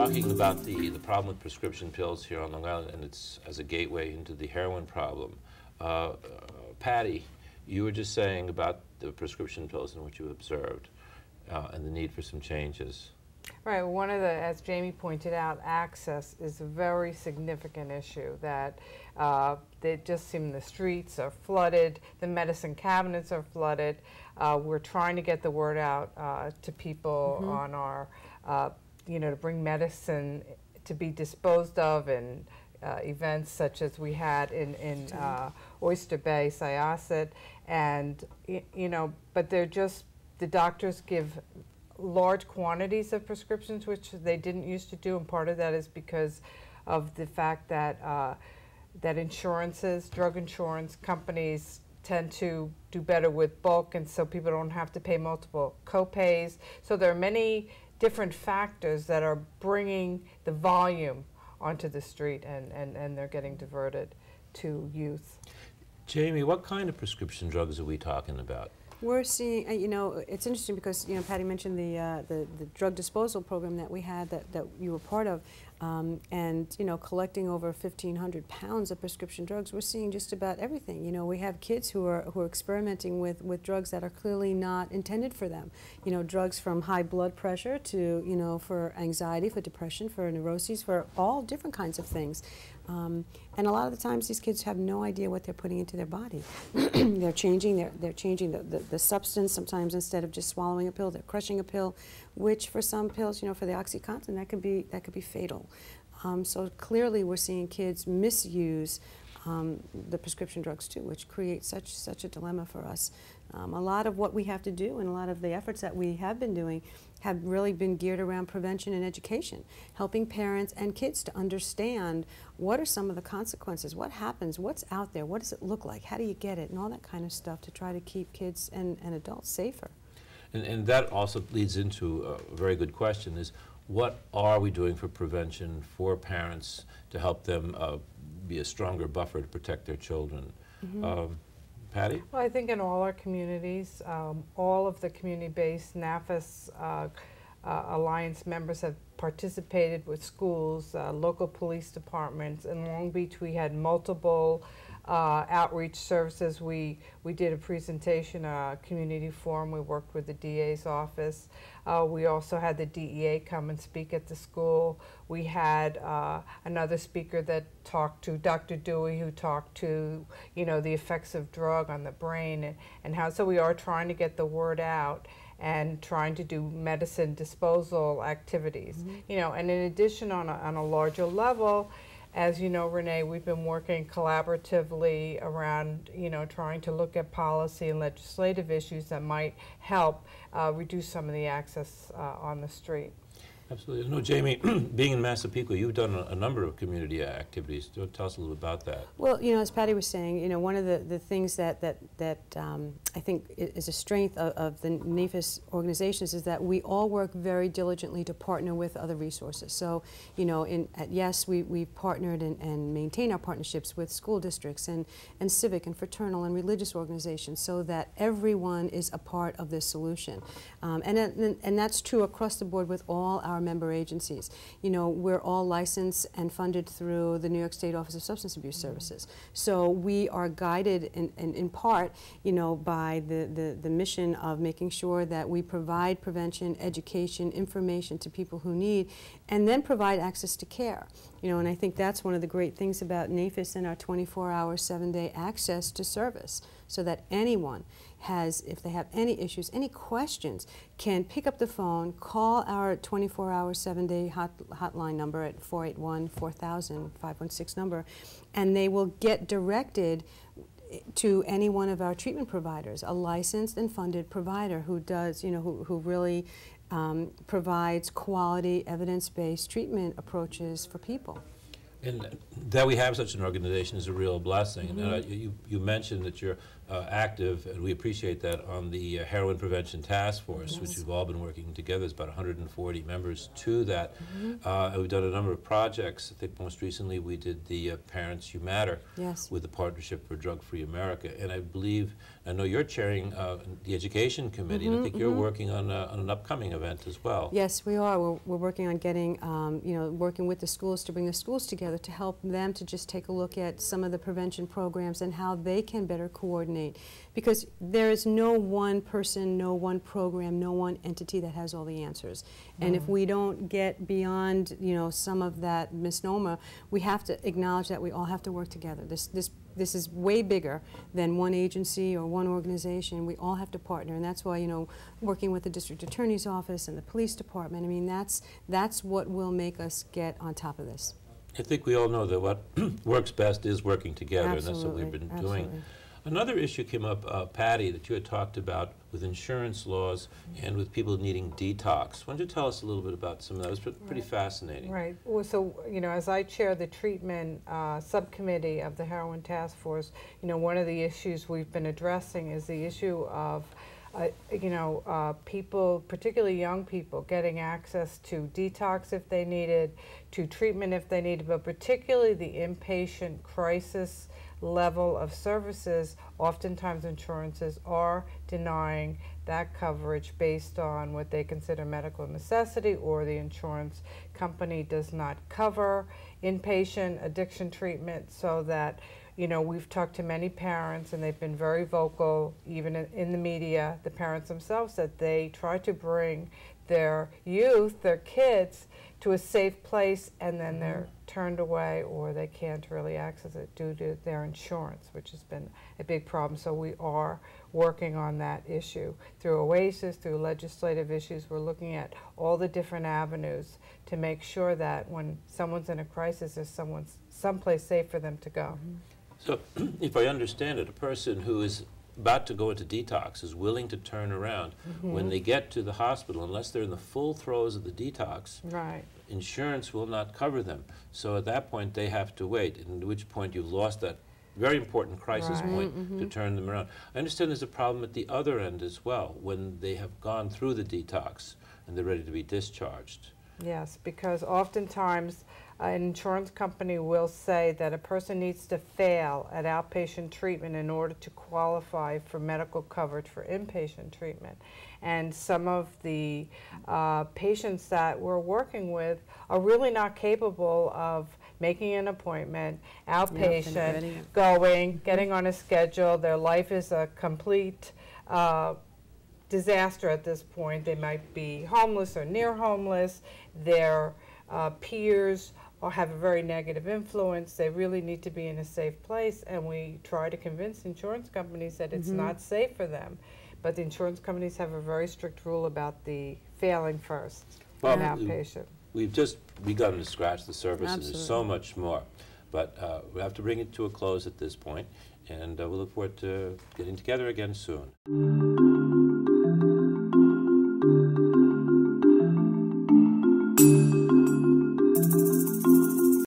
talking about the problem with prescription pills here on Long Island, and it's as a gateway into the heroin problem. Patty, you were just saying about the prescription pills and what you observed and the need for some changes. Right. One of the, as Jamie pointed out, access is a very significant issue. That they just seem the streets are flooded, the medicine cabinets are flooded. We're trying to get the word out to people on our, you know, to bring medicine to be disposed of in events such as we had in Oyster Bay, Syosset, and you know, but they're just, the doctors give large quantities of prescriptions, which they didn't used to do, and part of that is because of the fact that that insurances, drug insurance companies tend to do better with bulk, and so people don't have to pay multiple co-pays. So there are many different factors that are bringing the volume onto the street, and they're getting diverted to youth. Jamie, what kind of prescription drugs are we talking about? We're seeing, you know, it's interesting because, you know, Patty mentioned the drug disposal program that we had that you were part of, and, you know, collecting over 1,500 pounds of prescription drugs. We're seeing just about everything. You know, we have kids who are experimenting with drugs that are clearly not intended for them. You know, drugs from high blood pressure to, you know, for anxiety, for depression, for neuroses, for all different kinds of things. And a lot of the times these kids have no idea what they're putting into their body. They're changing the substance. Sometimes instead of just swallowing a pill, they're crushing a pill, which for some pills, you know, for the OxyContin, that could be fatal. So clearly we're seeing kids misuse the prescription drugs too, which creates such a dilemma for us. A lot of what we have to do and a lot of the efforts that we have been doing have really been geared around prevention and education, helping parents and kids to understand what are some of the consequences, what happens, what's out there, what does it look like, how do you get it, and all that kind of stuff to try to keep kids and adults safer. And that also leads into a very good question, is what are we doing for prevention for parents to help them be a stronger buffer to protect their children? Patty? Well, I think in all our communities, all of the community-based NAFAS Alliance members have participated with schools, local police departments. In Long Beach, we had multiple outreach services. We did a presentation, a community forum. We worked with the DA's office. We also had the DEA come and speak at the school. We had another speaker that talked to Dr. Dewey, who talked to, you know, the effects of drug on the brain and how. So we are trying to get the word out and trying to do medicine disposal activities. You know, and in addition, on a larger level, as you know, Rene, we've been working collaboratively around, you know, trying to look at policy and legislative issues that might help reduce some of the access on the street. Absolutely. No, Jamie, being in Massapequa, you've done a number of community activities. Tell us a little about that. Well, you know, as Patty was saying, you know, one of the things that I think is a strength of the NAFAS organizations is that we all work very diligently to partner with other resources. So, you know, at YES, we've partnered and maintain our partnerships with school districts and civic and fraternal and religious organizations so that everyone is a part of this solution. And that's true across the board with all our member agencies. You know, we're all licensed and funded through the New York State Office of Substance Abuse Services. So we are guided in part, you know, by the mission of making sure that we provide prevention, education, information to people who need, and then provide access to care. You know, and I think that's one of the great things about NAFAS and our 24-hour, 7-day access to service, so that anyone has, if they have any issues, any questions, can pick up the phone, call our 24-hour, 7-day hotline number at 481-4000, 516 number, and they will get directed to any one of our treatment providers, a licensed and funded provider who does, you know, who really provides quality, evidence-based treatment approaches for people. And that we have such an organization is a real blessing. And you mentioned that you're active, and we appreciate that, on the Heroin Prevention Task Force, Yes. which we've all been working together. There's about 140 members to that. And we've done a number of projects. I think most recently we did the Parents Who Matter Yes. with the Partnership for Drug-Free America. And I believe, I know you're chairing the Education Committee, and I think you're working on an upcoming event as well. Yes, we are. We're working on getting, you know, working with the schools to bring the schools together to help them to just take a look at some of the prevention programs and how they can better coordinate. Because there is no one person, no one program, no one entity that has all the answers. And if we don't get beyond, you know, some of that misnomer, we have to acknowledge that we all have to work together. This is way bigger than one agency or one organization. We all have to partner, and that's why, you know, working with the district attorney's office and the police department, I mean, that's what will make us get on top of this. I think we all know that what works best is working together, and that's what we've been Absolutely. doing. Another issue came up, Patty, that you had talked about with insurance laws and with people needing detox. Why don't you tell us a little bit about some of that? It was pretty fascinating. Right. Well, so, you know, as I chair the treatment subcommittee of the Heroin Task Force, you know, one of the issues we've been addressing is the issue of people, particularly young people, getting access to detox if they needed, to treatment if they needed, but particularly the inpatient crisis level of services. Oftentimes insurances are denying that coverage based on what they consider medical necessity, or the insurance company does not cover inpatient addiction treatment, so that, you know, we've talked to many parents, and they've been very vocal, even in the media. The parents themselves said they try to bring their youth, their kids, to a safe place, and then they're turned away, or they can't really access it due to their insurance, which has been a big problem. So we are working on that issue through OASIS, through legislative issues. We're looking at all the different avenues to make sure that when someone's in a crisis, there's someplace safe for them to go. So, if I understand it, a person who is about to go into detox is willing to turn around. When they get to the hospital, unless they're in the full throes of the detox, Right. insurance will not cover them. So at that point, they have to wait, at which point you've lost that very important crisis Right. point to turn them around. I understand there's a problem at the other end as well, when they have gone through the detox and they're ready to be discharged. Yes, because oftentimes an insurance company will say that a person needs to fail at outpatient treatment in order to qualify for medical coverage for inpatient treatment. And some of the patients that we're working with are really not capable of making an appointment, outpatient, going, getting on a schedule. Their life is a complete disaster at this point. They might be homeless or near homeless. Their peers or have a very negative influence. They really need to be in a safe place, and we try to convince insurance companies that it's not safe for them. But the insurance companies have a very strict rule about the failing first in outpatient. We've just begun to scratch the surface, and Absolutely. there's so much more. But we'll have to bring it to a close at this point, and we'll look forward to getting together again soon.